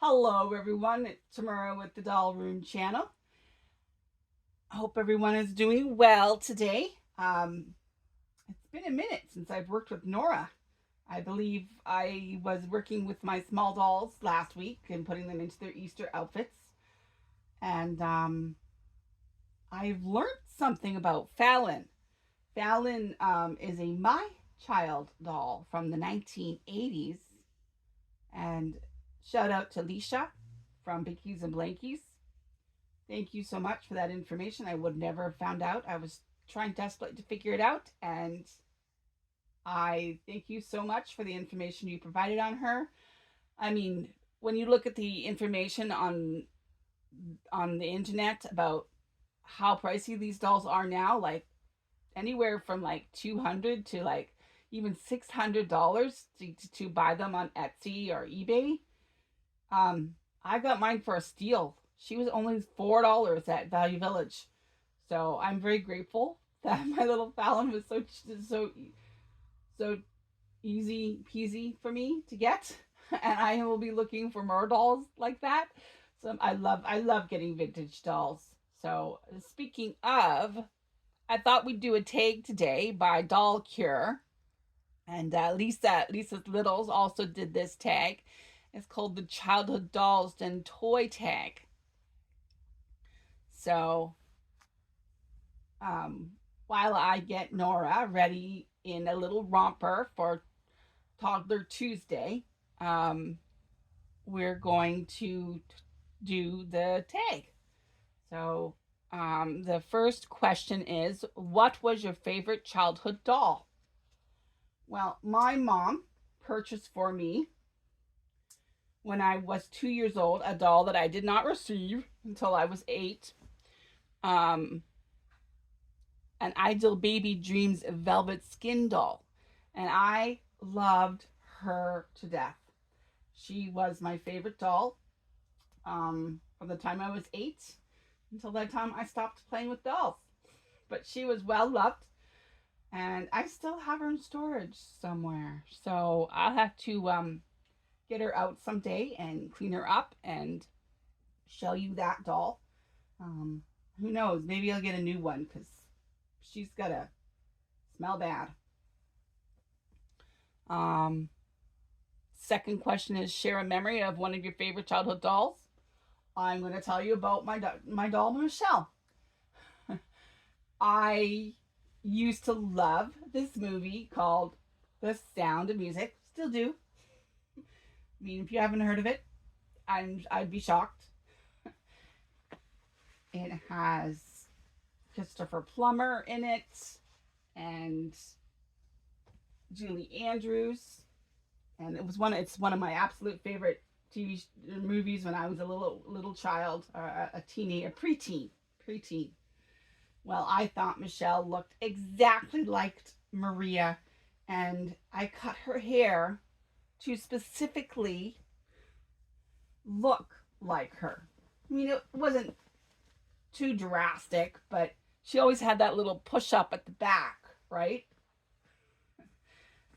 Hello, everyone. It's Tamara with the Doll Room channel. I hope everyone is doing well today. It's been a minute since I've worked with Nora. I believe I was working with my small dolls last week and putting them into their Easter outfits. And I've learned something about Fallon. Fallon is a My Child doll from the 1980s. And shout out to Leisha from Bickies and Blankies. Thank you so much for that information. I would never have found out. I was trying desperately to figure it out, and I thank you so much for the information you provided on her. I mean, when you look at the information on the internet about how pricey these dolls are now, like anywhere from like 200 to like even $600 to buy them on Etsy or eBay. I got mine for a steal. She was only $4 at Value Village. So I'm very grateful that my little Fallon was so easy peasy for me to get, and I will be looking for more dolls like that. So I love getting vintage dolls. So speaking of, I thought we'd do a tag today by Doll Cure, and Lisa's Littles also did this tag. It's called the Childhood Dolls and Toy Tag. So while I get Nora ready in a little romper for Toddler Tuesday, um, we're going to do the tag. So the first question is, what was your favorite childhood doll? Well, my mom purchased for me when I was 2 years old a doll that I did not receive until I was 8. Um, an Ideal Baby Dreams velvet skin doll, and I loved her to death. She was my favorite doll from the time I was 8 until that time I stopped playing with dolls. But she was well loved, and I still have her in storage somewhere. So I'll have to get her out someday and clean her up and show you that doll. Um, who knows? Maybe I'll get a new one because she's got to smell bad. Um, Second question is, share a memory of one of your favorite childhood dolls. I'm going to tell you about my doll Michelle. I used to love this movie called The Sound of Music. Still do. I mean, if you haven't heard of it, I'd be shocked. It has Christopher Plummer in it and Julie Andrews, and it's one of my absolute favorite TV movies when I was a little child, a teenager, preteen. Well, I thought Michelle looked exactly like Maria, and I cut her hair to specifically look like her. I mean, it wasn't too drastic, but she always had that little push up at the back, right?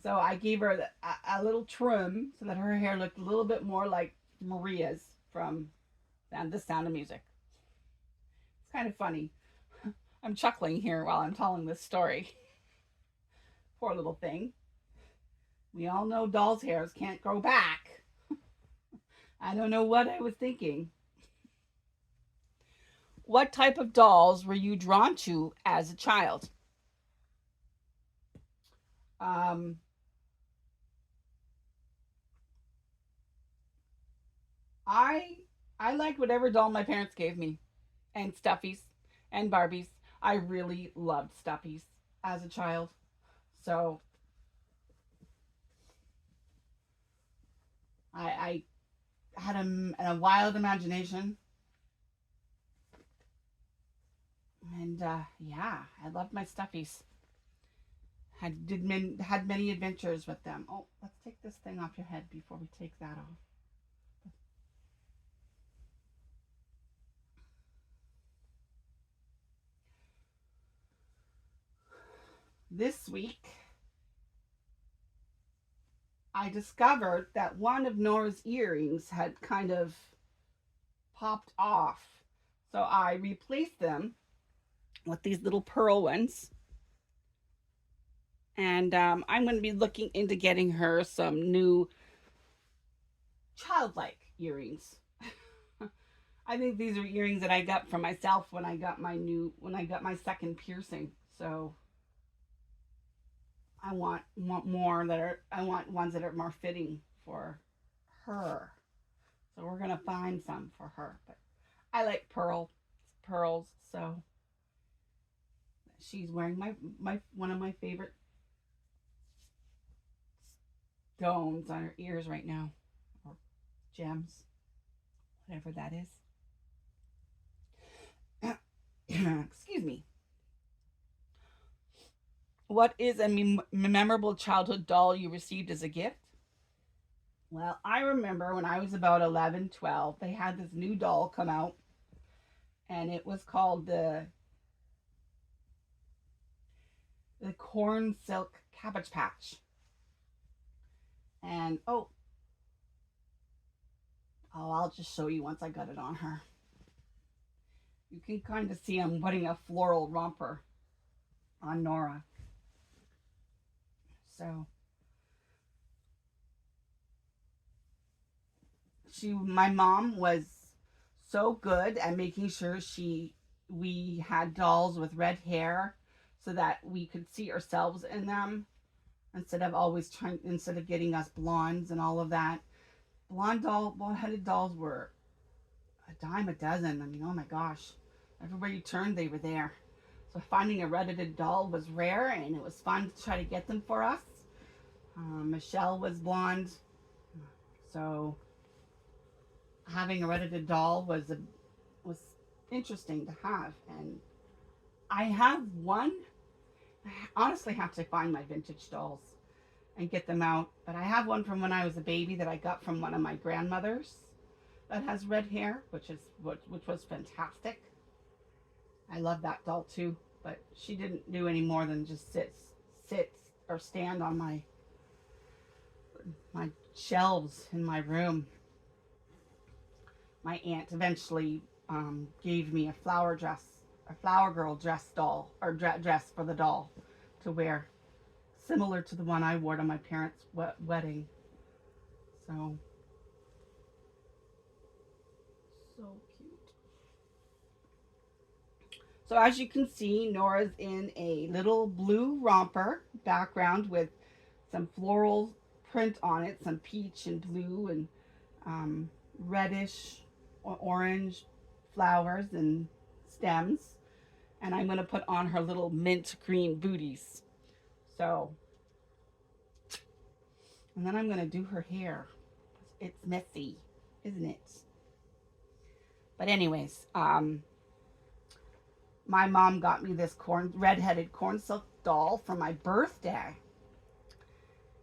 So I gave her a little trim so that her hair looked a little bit more like Maria's from The Sound of Music. It's kind of funny. I'm chuckling here while I'm telling this story. Poor little thing. We all know dolls' hairs can't grow back. I don't know what I was thinking. What type of dolls were you drawn to as a child? Um, I I liked whatever doll my parents gave me, and stuffies and Barbies. I really loved stuffies as a child. So I had a wild imagination, and yeah, I loved my stuffies. Had many adventures with them. Oh, let's take this thing off your head before we take that off. This week I discovered that one of Nora's earrings had kind of popped off. So I replaced them with these little pearl ones. And I'm going to be looking into getting her some new childlike earrings. I think these are earrings that I got for myself when I got my second piercing. So I want more that are I want ones that are more fitting for her. So we're gonna find some for her. But I like pearls. So she's wearing my one of my favorite stones on her ears right now, or gems, whatever that is. Excuse me. What is a memorable childhood doll you received as a gift? Well, I remember when I was about 11, 12, they had this new doll come out, and it was called the Corn Silk Cabbage Patch. And I'll just show you once I got it on her. You can kind of see I'm putting a floral romper on Nora. So my mom was so good at making sure we had dolls with red hair so that we could see ourselves in them instead of getting us blondes and all of that. Blonde headed dolls were a dime a dozen. I mean, oh my gosh, everywhere you turned, they were there. So finding a red-headed doll was rare, and it was fun to try to get them for us. Michelle was blonde, so having a red-headed doll was interesting to have. And I have one. I honestly have to find my vintage dolls and get them out. But I have one from when I was a baby that I got from one of my grandmothers that has red hair, which was fantastic. I love that doll too, but she didn't do any more than just sit or stand on my shelves in my room. My aunt eventually gave me a flower girl dress doll or dress for the doll to wear, similar to the one I wore to my parents' wedding. So so cute. So as you can see, Nora's in a little blue romper background with some floral print on it, some peach and blue and reddish or orange flowers and stems. And I'm going to put on her little mint green booties. So, and then I'm going to do her hair. It's messy, isn't it? But anyways, my mom got me this red-headed corn silk doll for my birthday,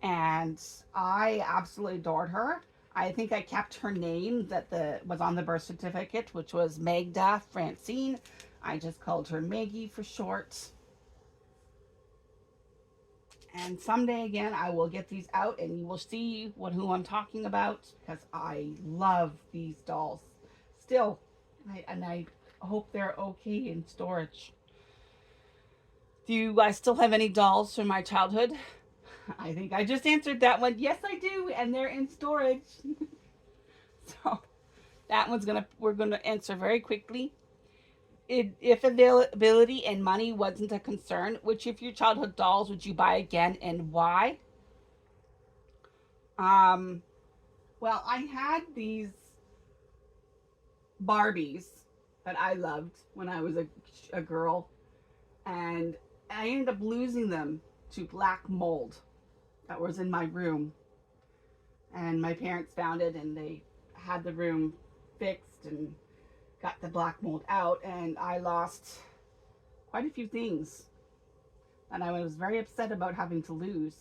and I absolutely adored her. I think I kept her name that was on the birth certificate, which was Magda Francine. I just called her Maggie for short. And someday again, I will get these out, and you will see who I'm talking about, because I love these dolls still, and I hope they're okay in storage. Do I still have any dolls from my childhood? I think I just answered that one. Yes, I do, and they're in storage. So that we're gonna answer very quickly. If availability and money wasn't a concern, which of your childhood dolls would you buy again and why? Um, well, I had these Barbies that I loved when I was a girl, and I ended up losing them to black mold that was in my room. And my parents found it, and they had the room fixed and got the black mold out, and I lost quite a few things. And I was very upset about having to lose.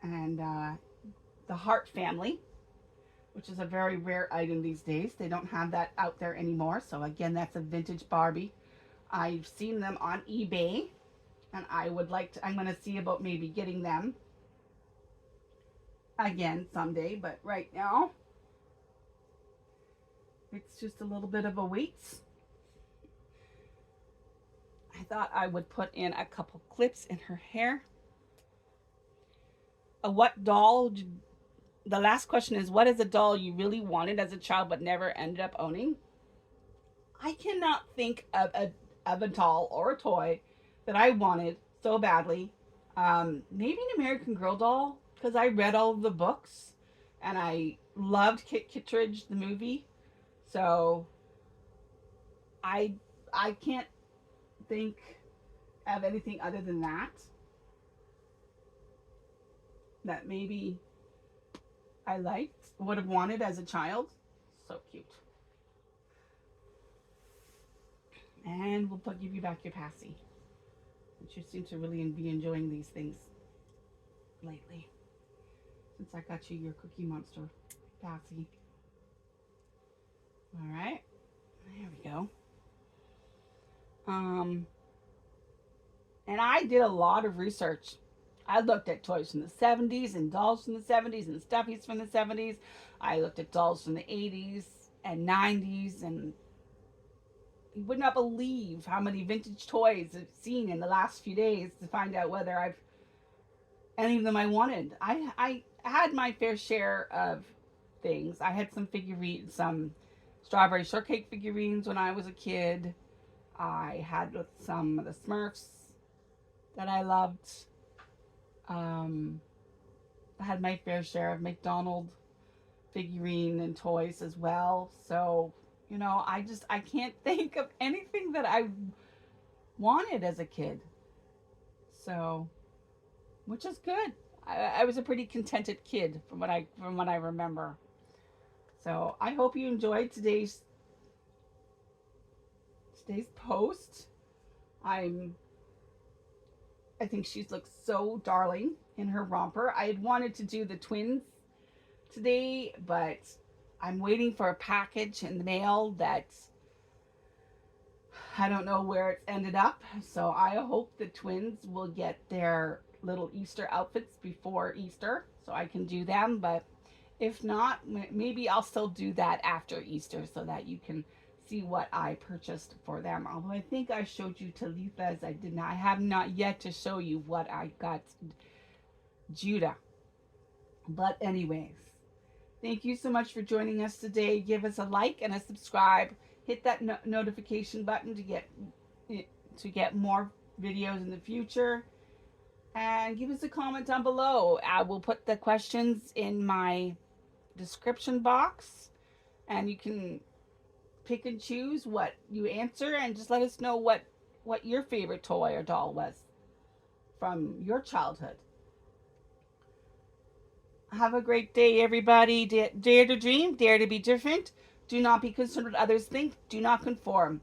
And the Hart family, which is a very rare item these days. They don't have that out there anymore. So again, that's a vintage Barbie. I've seen them on eBay, and I'm going to see about maybe getting them. again someday, but right now it's just a little bit of a wait. I thought I would put in a couple clips in her hair. What doll? The last question is, what is a doll you really wanted as a child but never ended up owning? I cannot think of a doll or a toy that I wanted so badly. Maybe an American Girl doll because I read all of the books and I loved Kit Kittredge the movie. So I I can't think of anything other than that maybe I liked, would have wanted as a child. So cute. And we'll give you back your passy. You seem to really be enjoying these things lately. Since I got you your Cookie Monster passy. All right. There we go. And I did a lot of research. I looked at toys from the 70s and dolls from the 70s and stuffies from the 70s. I looked at dolls from the 80s and 90s, and you would not believe how many vintage toys I've seen in the last few days to find out whether I've any of them I wanted. I had my fair share of things. I had some figurines, some strawberry shortcake figurines when I was a kid. I had some of the Smurfs that I loved. I had my fair share of McDonald figurine and toys as well. So, I can't think of anything that I wanted as a kid. So, which is good. I was a pretty contented kid from what I remember. So I hope you enjoyed today's post. I think she looks so darling in her romper. I had wanted to do the twins today, but I'm waiting for a package in the mail that I don't know where it's ended up. So I hope the twins will get their little Easter outfits before Easter so I can do them. But if not, maybe I'll still do that after Easter so that you can see what I purchased for them. Although I think I showed you Talitha's. I have not yet to show you what I got Judah. But anyways, thank you so much for joining us today. Give us a like and a subscribe. Hit that notification button to get more videos in the future. And give us a comment down below. I will put the questions in my description box, and you can pick and choose what you answer, and just let us know what your favorite toy or doll was from your childhood. Have a great day, everybody. Dare to dream, dare to be different. Do not be concerned what others think. Do not conform.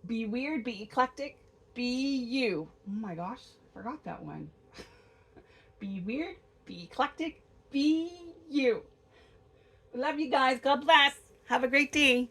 Be weird, be eclectic, be you. Oh my gosh, I forgot that one. Be weird, be eclectic, be you. Love you guys. God bless. Have a great day.